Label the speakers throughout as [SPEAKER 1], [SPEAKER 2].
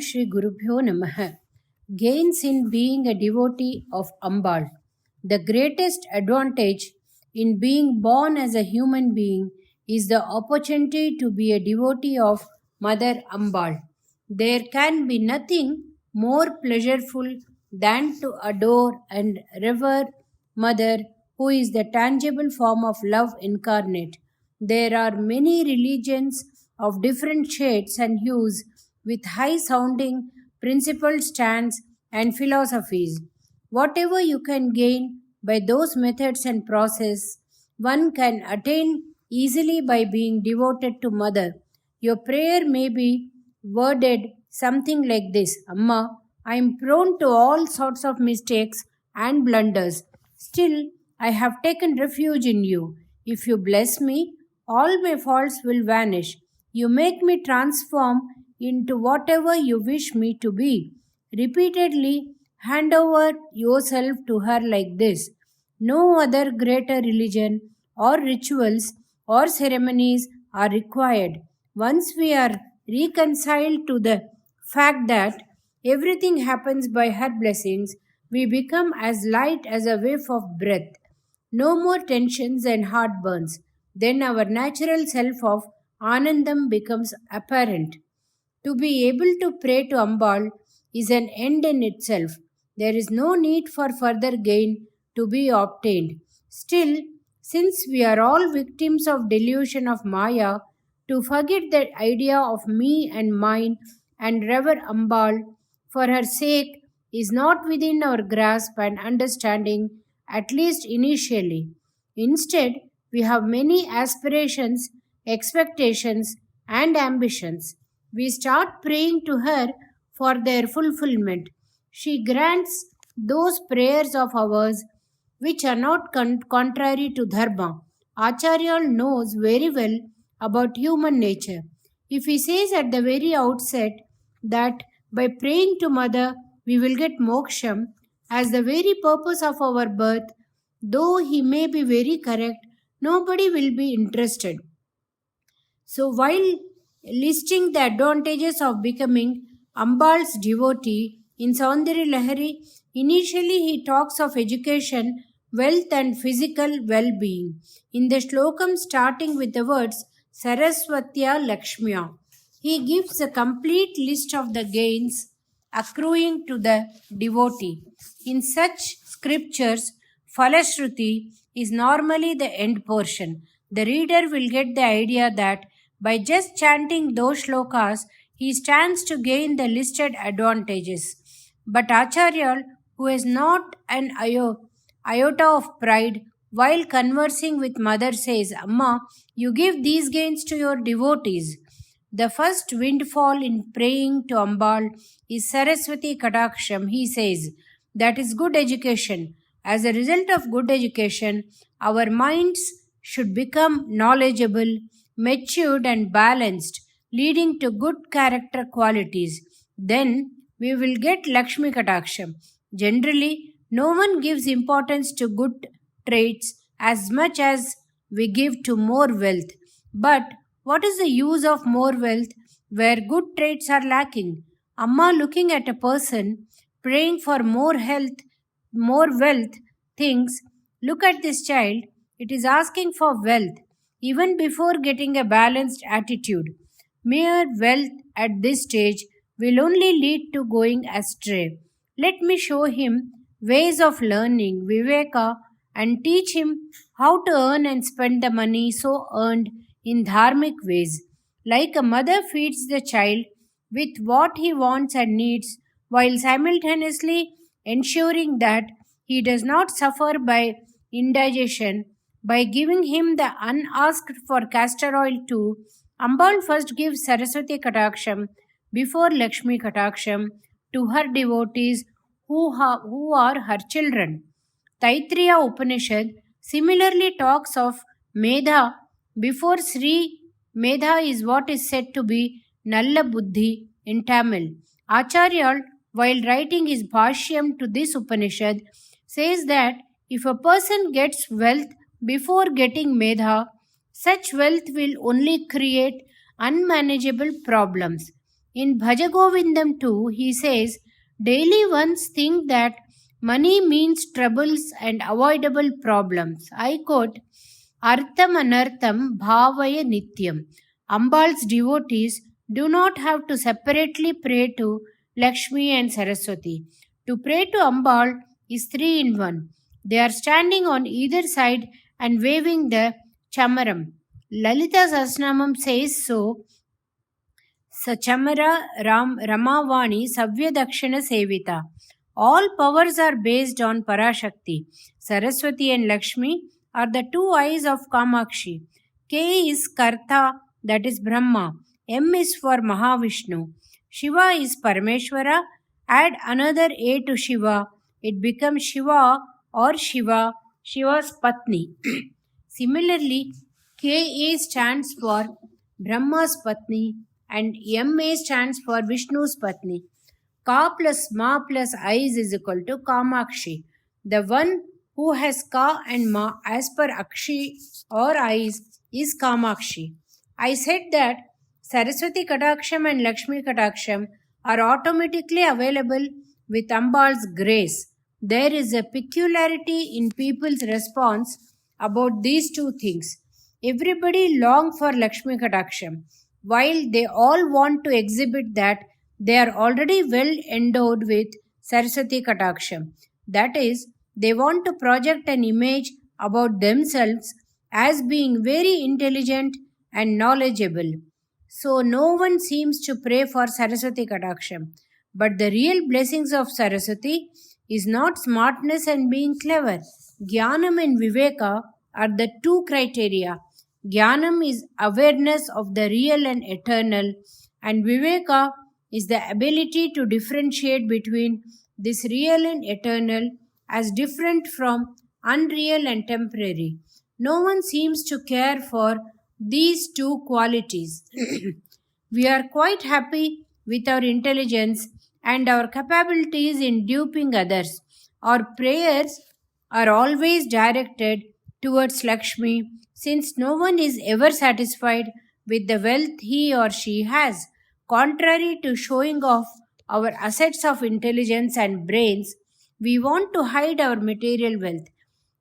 [SPEAKER 1] Shri Gurubhyo Namaha. Gains in being a devotee of Ambal. The greatest advantage in being born as a human being is the opportunity to be a devotee of Mother Ambal. There can be nothing more pleasureful than to adore and revere Mother, who is the tangible form of love incarnate. There are many religions of different shades and hues with high sounding principled stands and philosophies. Whatever you can gain by those methods and process, one can attain easily by being devoted to Mother. Your prayer may be worded something like this: Amma, I am prone to all sorts of mistakes and blunders. Still, I have taken refuge in you. If you bless me, all my faults will vanish. You make me transform into whatever you wish me to be. Repeatedly hand over yourself to her like this. No other greater religion or rituals or ceremonies are required. Once we are reconciled to the fact that everything happens by her blessings, we become as light as a whiff of breath. No more tensions and heartburns. Then our natural self of Anandam becomes apparent. To be able to pray to Ambal is an end in itself. There is no need for further gain to be obtained. Still, since we are all victims of delusion of Maya, to forget the idea of me and mine and revere Ambal for her sake is not within our grasp and understanding, at least initially. Instead, we have many aspirations, expectations, and ambitions. We start praying to her for their fulfillment. She grants those prayers of ours which are not contrary to Dharma. Acharya knows very well about human nature. If he says at the very outset that by praying to Mother we will get moksham as the very purpose of our birth, though he may be very correct, nobody will be interested. So, while listing the advantages of becoming Ambal's devotee in Saundari Lahari, initially he talks of education, wealth, and physical well being. In the slokam starting with the words Saraswatya Lakshmiya, he gives a complete list of the gains accruing to the devotee. In such scriptures, Falashruti is normally the end portion. The reader will get the idea that by just chanting those shlokas, he stands to gain the listed advantages. But Acharya, who has not an iota of pride, while conversing with Mother, says, Amma, you give these gains to your devotees. The first windfall in praying to Ambal is Saraswati Kataksham. He says, that is good education. As a result of good education, our minds should become knowledgeable, matured, and balanced, leading to good character qualities. Then we will get Lakshmi Kataksham. Generally, no one gives importance to good traits as much as we give to more wealth. But what is the use of more wealth where good traits are lacking? Amma, looking at a person, praying for more health, more wealth, thinks, look at this child, it is asking for wealth even before getting a balanced attitude. Mere wealth at this stage will only lead to going astray. Let me show him ways of learning, Viveka, and teach him how to earn and spend the money so earned in dharmic ways. Like a mother feeds the child with what he wants and needs while simultaneously ensuring that he does not suffer by indigestion by giving him the unasked for castor oil too. Ambal first gives Saraswati Kataksham before Lakshmi Kataksham to her devotees who are her children. Taittiriya Upanishad similarly talks of Medha before Sri. Medha is what is said to be Nalla Buddhi in Tamil. Acharya, while writing his Bhashyam to this Upanishad, says that if a person gets wealth before getting Medha, such wealth will only create unmanageable problems. In Bhajagovindam too, he says, daily ones think that money means troubles and avoidable problems. I quote, Artham anartham bhavaya nityam. Ambal's devotees do not have to separately pray to Lakshmi and Saraswati. To pray to Ambal is three in one. They are standing on either side and waving the chamaram. Lalita Sahasranamam says so. Sachamara Ramavani Savyadakshana Sevita. All powers are based on Parashakti. Saraswati and Lakshmi are the two eyes of Kamakshi. K is Karta, that is Brahma. M is for Mahavishnu. Shiva is Parameshwara. Add another A to Shiva. It becomes Shiva or Shiva, Shiva's Patni. Similarly, KA stands for Brahma's Patni and MA stands for Vishnu's Patni. Ka plus Ma plus Eyes is equal to Kamakshi. The one who has Ka and Ma as per Akshi or Eyes is Kamakshi. I said that Saraswati Kataksham and Lakshmi Kataksham are automatically available with Ambal's grace. There is a peculiarity in people's response about these two things. Everybody longs for Lakshmi Kataksham, while they all want to exhibit that they are already well endowed with Saraswati Kataksham. That is, they want to project an image about themselves as being very intelligent and knowledgeable. So no one seems to pray for Saraswati Kataksham. But the real blessings of Saraswati is not smartness and being clever. Jnanam and Viveka are the two criteria. Jnanam is awareness of the real and eternal, and Viveka is the ability to differentiate between this real and eternal as different from unreal and temporary. No one seems to care for these two qualities. We are quite happy with our intelligence and our capabilities in duping others. Our prayers are always directed towards Lakshmi, since no one is ever satisfied with the wealth he or she has. Contrary to showing off our assets of intelligence and brains, we want to hide our material wealth.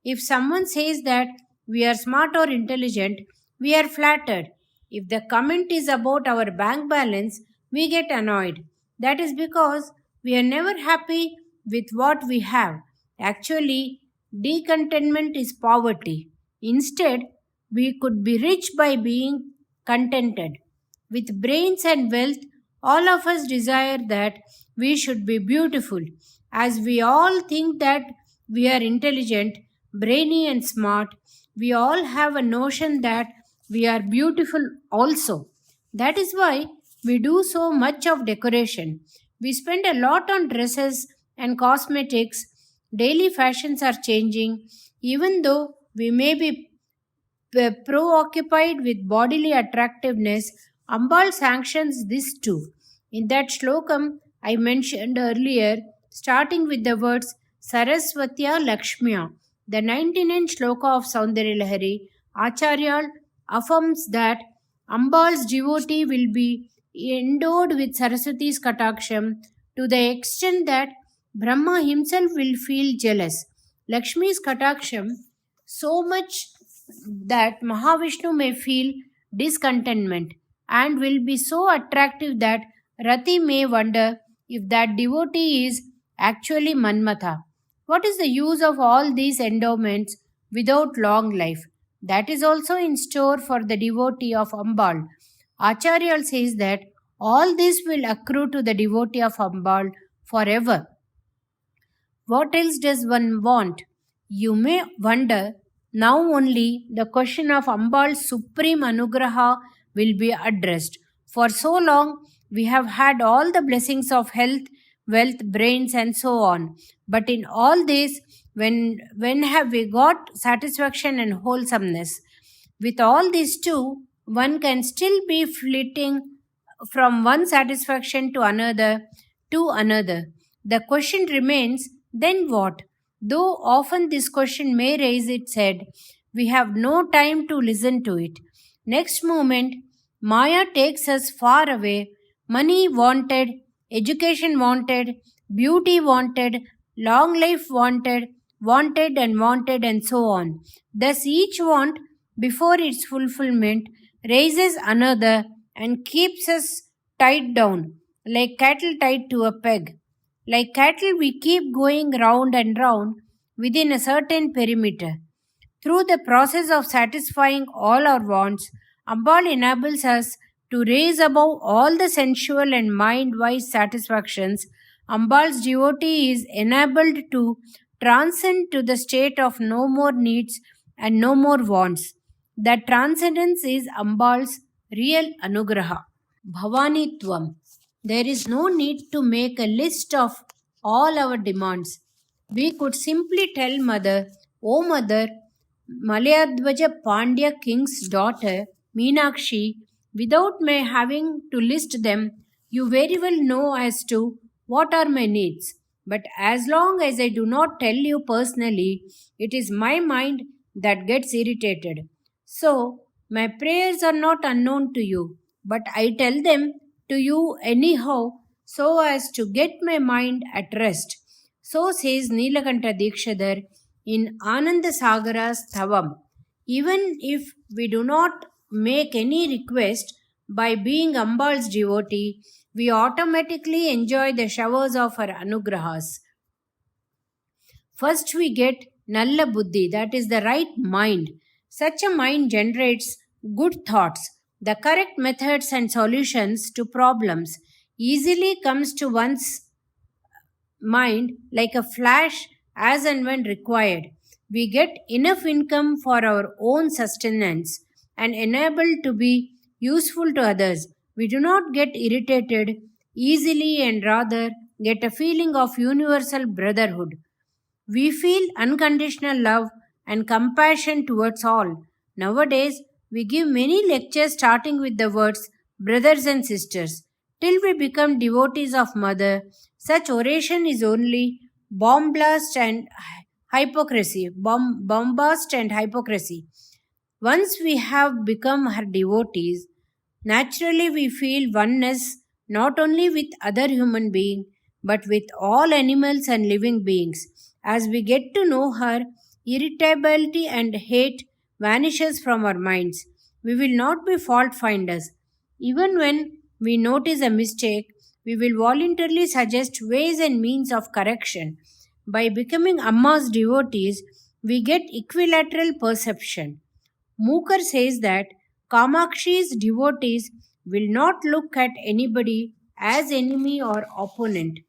[SPEAKER 1] If someone says that we are smart or intelligent, we are flattered. If the comment is about our bank balance, we get annoyed. That is because we are never happy with what we have. Actually, decontentment is poverty. Instead, we could be rich by being contented. With brains and wealth, all of us desire that we should be beautiful. As we all think that we are intelligent, brainy, and smart, we all have a notion that we are beautiful also. That is why we do so much of decoration. We spend a lot on dresses and cosmetics. Daily fashions are changing, even though we may be preoccupied with bodily attractiveness. Ambal sanctions this too. In that shlokam I mentioned earlier, starting with the words Saraswatya Lakshmiya, the 99th shloka of Saundarya Lahari, Acharya affirms that Ambal's devotee will be endowed with Saraswati's kataksham to the extent that Brahma himself will feel jealous. Lakshmi's kataksham so much that Mahavishnu may feel discontentment and will be so attractive that Rati may wonder if that devotee is actually Manmatha. What is the use of all these endowments without long life? That is also in store for the devotee of Ambal. Acharya says that all this will accrue to the devotee of Ambal forever. What else does one want? You may wonder. Now only the question of Ambal's supreme anugraha will be addressed. For so long, we have had all the blessings of health, wealth, brains, and so on. But in all this, when have we got satisfaction and wholesomeness? With all these too, one can still be flitting from one satisfaction to another. The question remains, then what? Though often this question may raise its head, we have no time to listen to it. Next moment, Maya takes us far away Money wanted, education wanted, beauty wanted, long life wanted, and so on. Thus, each want, before its fulfillment, raises another and keeps us tied down, like cattle tied to a peg. Like cattle, we keep going round and round within a certain perimeter. Through the process of satisfying all our wants, Ambal enables us to raise above all the sensual and mind wise satisfactions. Ambal's devotee is enabled to transcend to the state of no more needs and no more wants. That transcendence is Ambal's real anugraha. Bhavanitvam. There is no need to make a list of all our demands. We could simply tell Mother, O Mother, Malayadvaja Pandya King's daughter, Meenakshi, without my having to list them, you very well know as to what are my needs. But as long as I do not tell you personally, it is my mind that gets irritated. So, my prayers are not unknown to you, but I tell them to you anyhow so as to get my mind at rest. So says Nilakanta Dikshadhar in Ananda Sagara's Thavam. Even if we do not make any request by being Ambal's devotee, we automatically enjoy the showers of her anugrahas. First, we get Nalla Buddhi, that is the right mind. Such a mind generates good thoughts. The correct methods and solutions to problems easily comes to one's mind like a flash as and when required. We get enough income for our own sustenance and enabled to be useful to others. We do not get irritated easily and rather get a feeling of universal brotherhood. We feel unconditional love and compassion towards all. Nowadays, we give many lectures starting with the words brothers and sisters till we become devotees of Mother. Such oration is only bombast and hypocrisy. Once we have become her devotees, naturally we feel oneness not only with other human beings but with all animals and living beings. As we get to know her, irritability and hate vanishes from our minds. We will not be fault finders. Even when we notice a mistake, we will voluntarily suggest ways and means of correction. By becoming Amma's devotees, we get equilateral perception. Mukher says that Kamakshi's devotees will not look at anybody as enemy or opponent.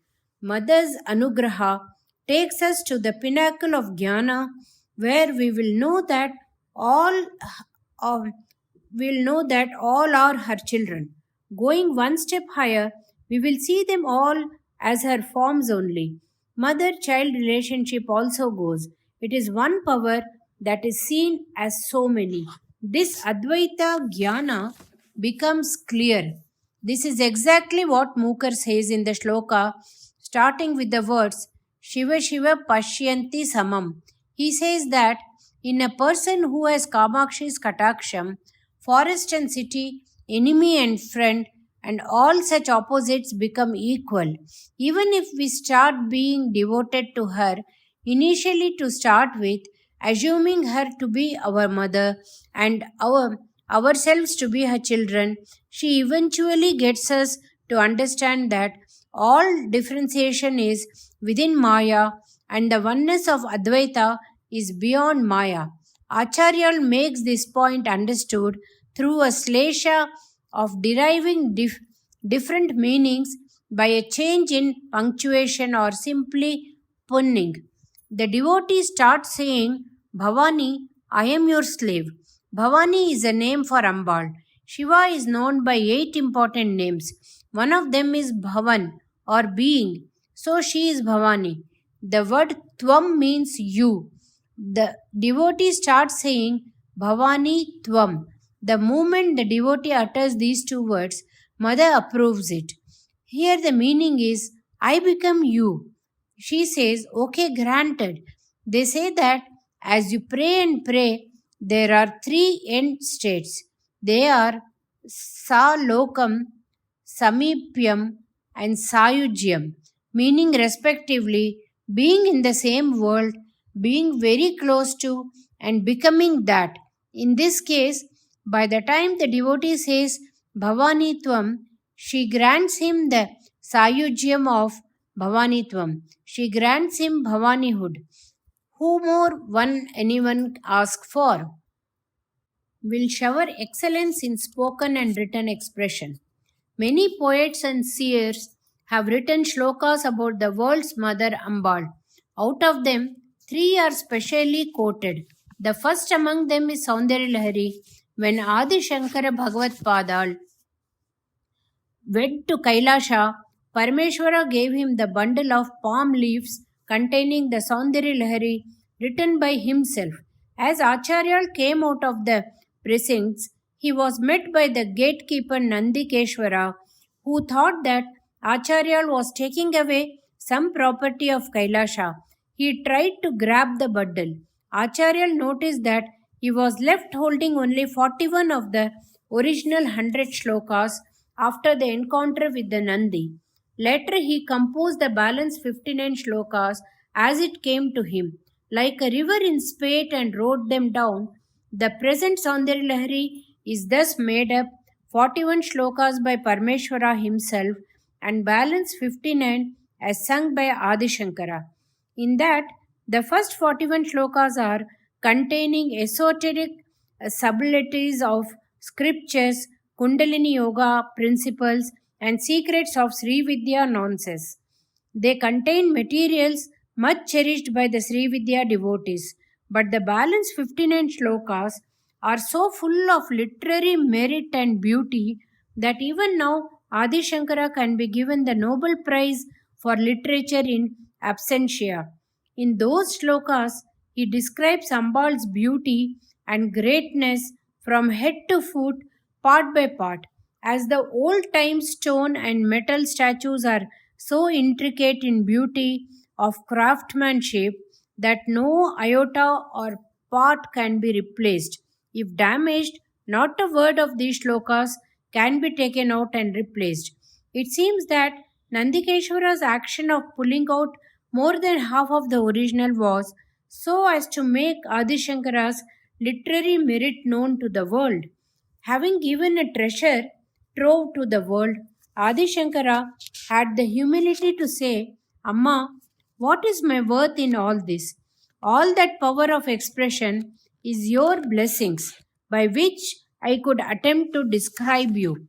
[SPEAKER 1] Mother's Anugraha takes us to the pinnacle of jnana where we will know that all of all are her children. Going one step higher, we will see them all as her forms only. Mother child relationship also goes. It is one power that is seen as so many. This Advaita Jnana becomes clear. This is exactly what Mukher says in the shloka, starting with the words Shiva Shiva Pashyanti Samam. He says that in a person who has Kamakshi's Kataksham, forest and city, enemy and friend, and all such opposites become equal. Even if we start being devoted to her, initially to start with, assuming her to be our mother and ourselves to be her children, she eventually gets us to understand that all differentiation is within Maya and the oneness of Advaita is beyond Maya. Acharya makes this point understood through a slasha of deriving different meanings by a change in punctuation or simply punning. The devotee starts saying, Bhavani, I am your slave. Bhavani is a name for Ambal. Shiva is known by 8 important names. One of them is Bhavan or being. So she is Bhavani. The word Tvam means you. The devotee starts saying Bhavani Tvam. The moment the devotee utters these 2 words, Mother approves it. Here the meaning is, I become you. She says, okay, granted. They say that as you pray and pray, there are 3 end states. They are Sa Lokam, Samipyam, and Sayujyam, meaning respectively being in the same world, being very close to, and becoming that. In this case, by the time the devotee says Bhavanitvam, she grants him the Sayujyam of Bhavanitvam. She grants him Bhavanihood. Who more one anyone asks for? Will shower excellence in spoken and written expression. Many poets and seers have written shlokas about the world's mother Ambal. Out of them, three are specially quoted. The first among them is Saundarya Lahari, when Adi Shankara Bhagavad Padal went to Kailasha, Parameshwara gave him the bundle of palm leaves containing the Saundarya Lahari written by himself. As Acharya came out of the precincts, he was met by the gatekeeper Nandikeshwara, who thought that Acharya was taking away some property of Kailasha. He tried to grab the bundle. Acharya noticed that he was left holding only 41 of the original 100 shlokas after the encounter with the Nandi. Later, he composed the balance 59 shlokas as it came to him, like a river in spate, and wrote them down. The present Saundarya Lahari is thus made up 41 shlokas by Parameshwara himself and balance 59 as sung by Adi Shankara. In that, the first 41 shlokas are containing esoteric subtleties of scriptures, Kundalini Yoga principles, and secrets of Sri Vidya nonsense. They contain materials much cherished by the Sri Vidya devotees, but the balance 59 shlokas are so full of literary merit and beauty that even now Adi Shankara can be given the Nobel Prize for Literature in absentia. In those shlokas, he describes Ambal's beauty and greatness from head to foot, part by part. As the old time stone and metal statues are so intricate in beauty of craftsmanship that no iota or part can be replaced. If damaged, not a word of these shlokas can be taken out and replaced. It seems that Nandikeshwara's action of pulling out more than half of the original was so as to make Adi Shankara's literary merit known to the world. Having given a treasure trove to the world, Adi Shankara had the humility to say, Amma, what is my worth in all this? All that power of expression is your blessings, by which I could attempt to describe you.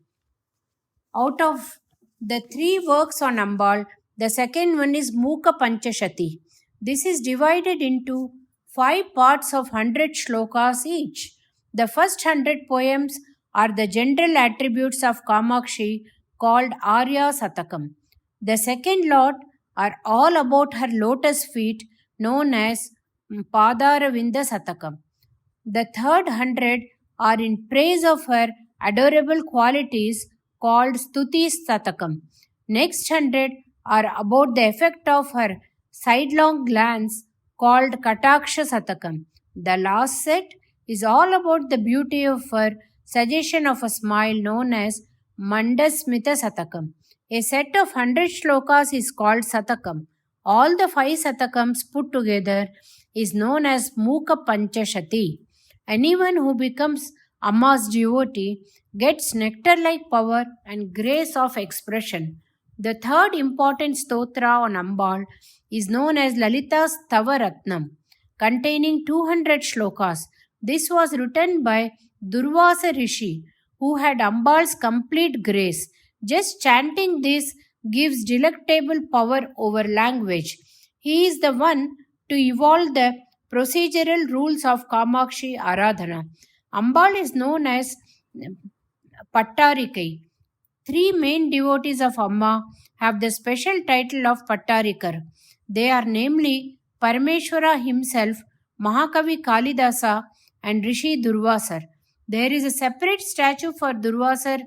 [SPEAKER 1] Out of the three works on Ambal, the second one is Muka Panchashati. This is divided into 5 parts of 100 shlokas each. The first 100 poems are the general attributes of Kamakshi called Arya Satakam. The second lot are all about her lotus feet known as Padaravinda Satakam. The third 100 are in praise of her adorable qualities called Stuti Satakam. Next 100 are about the effect of her sidelong glance called Kataksha Satakam. The last set is all about the beauty of her suggestion of a smile known as Mandasmita Satakam. A set of 100 shlokas is called Satakam. All the 5 Satakams put together is known as Muka Panchashati. Anyone who becomes Amma's devotee gets nectar-like power and grace of expression. The third important stotra on Ambal is known as Lalita Stavaratnam, containing 200 shlokas. This was written by Durvasa Rishi, who had Ambal's complete grace. Just chanting this gives delectable power over language. He is the one to evolve the procedural rules of Kamakshi Aradhana. Ambal is known as Pattarikai. 3 main devotees of Amma have the special title of Pattarikar. They are namely Parameshwara himself, Mahakavi Kalidasa, and Rishi Durvasar. There is a separate statue for Durvasar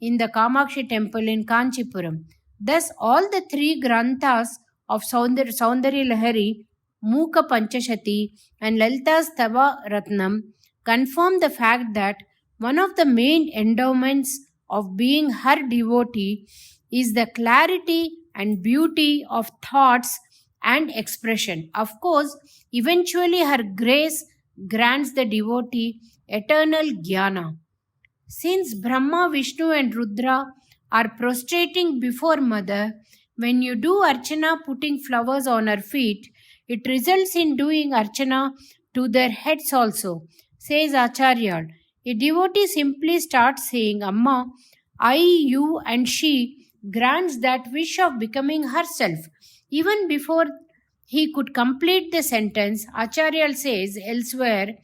[SPEAKER 1] in the Kamakshi temple in Kanchipuram. Thus, all the 3 granthas of Saundarya Lahari, Muka Panchashati, and Lalita Stava Ratnam confirm the fact that one of the main endowments of being her devotee is the clarity and beauty of thoughts and expression. Of course, eventually her grace grants the devotee eternal jnana. Since Brahma, Vishnu, and Rudra are prostrating before Mother, when you do Archana putting flowers on her feet, it results in doing Archana to their heads also, says Acharya. A devotee simply starts saying, Amma, I, you, and she grants that wish of becoming herself. Even before he could complete the sentence, Acharya says elsewhere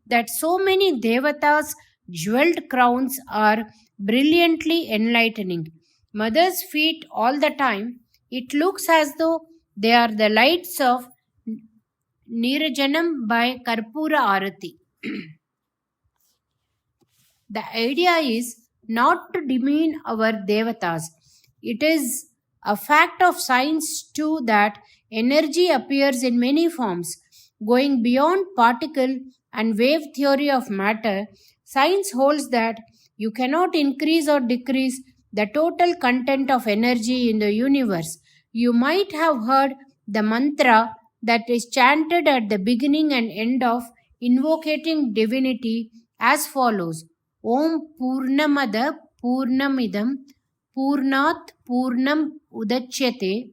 [SPEAKER 1] that so many devatas' jeweled crowns are brilliantly enlightening. Mother's feet all the time, it looks as though they are the lights of Nirajanam by Karpura Arati. The idea is not to demean our devatas. It is a fact of science too that energy appears in many forms. Going beyond particle and wave theory of matter, science holds that you cannot increase or decrease the total content of energy in the universe. You might have heard the mantra that is chanted at the beginning and end of invocating divinity as follows: Om Purnamada Purnamidam Purnat Purnam Udachyate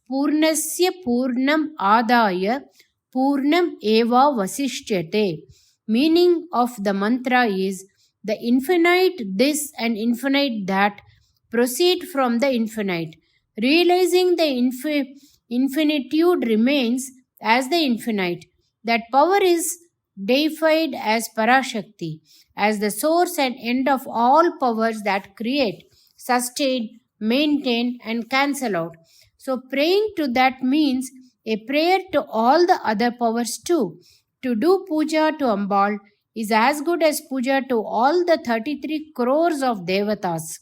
[SPEAKER 1] Purnasya Purnam Adaya Purnam Eva Vasishyate. Meaning of the mantra is the infinite this and infinite that proceed from the infinite. Realizing the infinitude remains as the infinite. That power is deified as Parashakti, as the source and end of all powers that create, sustain, maintain, and cancel out. So, praying to that means a prayer to all the other powers too. To do puja to Ambal is as good as puja to all the 33 crores of devatas.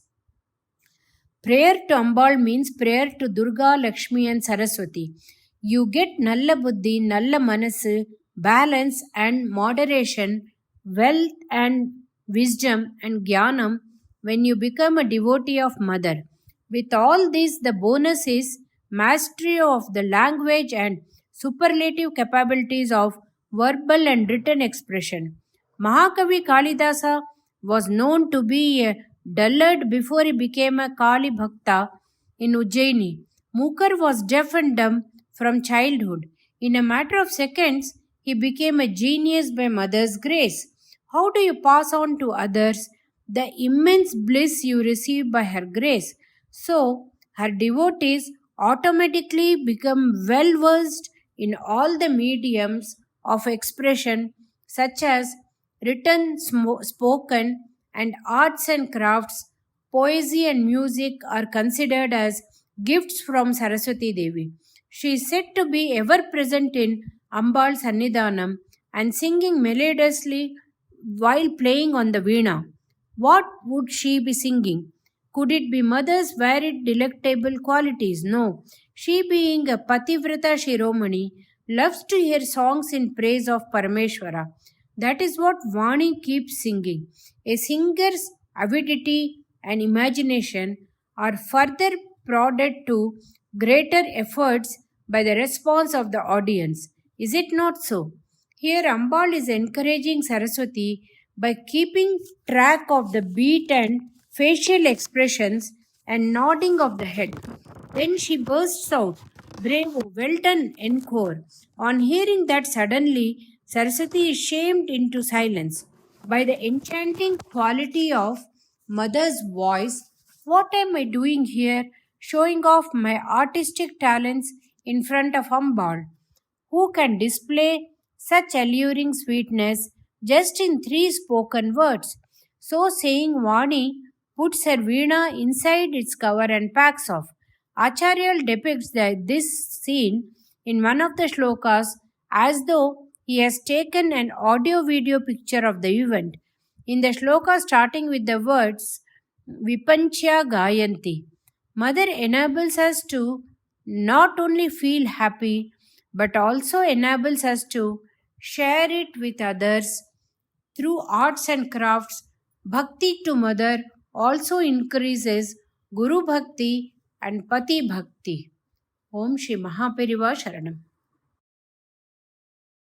[SPEAKER 1] Prayer to Ambal means prayer to Durga, Lakshmi, and Saraswati. You get Nalla Buddhi, Nalla Manasu, balance and moderation, wealth and wisdom and jnanam when you become a devotee of Mother. With all this, the bonus is mastery of the language and superlative capabilities of verbal and written expression. Mahakavi Kalidasa was known to be a dullard before he became a Kali Bhakta in Ujjaini. Mukar was deaf and dumb from childhood. In a matter of seconds, he became a genius by Mother's grace. How do you pass on to others the immense bliss you receive by her grace? So, her devotees automatically become well versed in all the mediums of expression, such as written, spoken, and arts and crafts. Poesy and music are considered as gifts from Saraswati Devi. She is said to be ever present in Ambal Sannidhanam and singing melodiously while playing on the veena. What would she be singing? Could it be Mother's varied delectable qualities? No. She, being a Pativrata Shiromani, loves to hear songs in praise of Parameshwara. That is what Vani keeps singing. A singer's avidity and imagination are further prodded to greater efforts by the response of the audience. Is it not so? Here Ambal is encouraging Saraswati by keeping track of the beat and facial expressions and nodding of the head. Then she bursts out, Bravo, well done, encore. On hearing that suddenly, Saraswati is shamed into silence by the enchanting quality of Mother's voice. What am I doing here? Showing off my artistic talents in front of Ambal, who can display such alluring sweetness just in 3 spoken words. So saying, Vani puts her veena inside its cover and packs off. Acharya depicts this scene in one of the shlokas as though he has taken an audio-video picture of the event. In the shloka starting with the words Vipanchya Gayanti, Mother enables us to not only feel happy but also enables us to share it with others through arts and crafts. Bhakti to Mother also increases Guru Bhakti and Pati Bhakti. Om Shri Mahaperiva Sharanam.